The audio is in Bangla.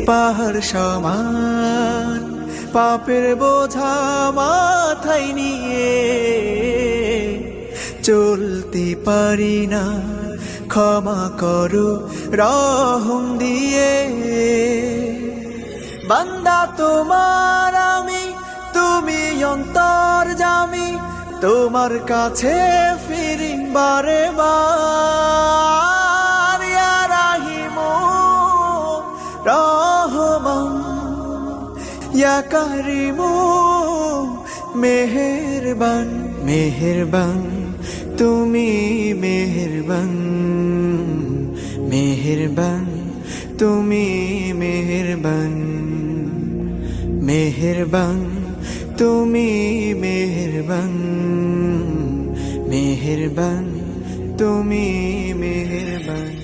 পাহাড় সমান পাপের বোঝা মাথায় নিয়ে চলতে পারি না, ক্ষমা করো রহম দিয়ে। বান্দা তোমার আমি, তুমি অন্তর্যামী, তোমার কাছে ফিরি বারে বার। ইয়া রাহিমু রহমান, ইয়া কারিমু মেহেরবান, মেহেরবান তুমি মেহেরবান, মেহেরবান তুমি মেহেরবান, মেহেরবান তুমি মেহেরবান, মেহেরবান তুমি মেহেরবান।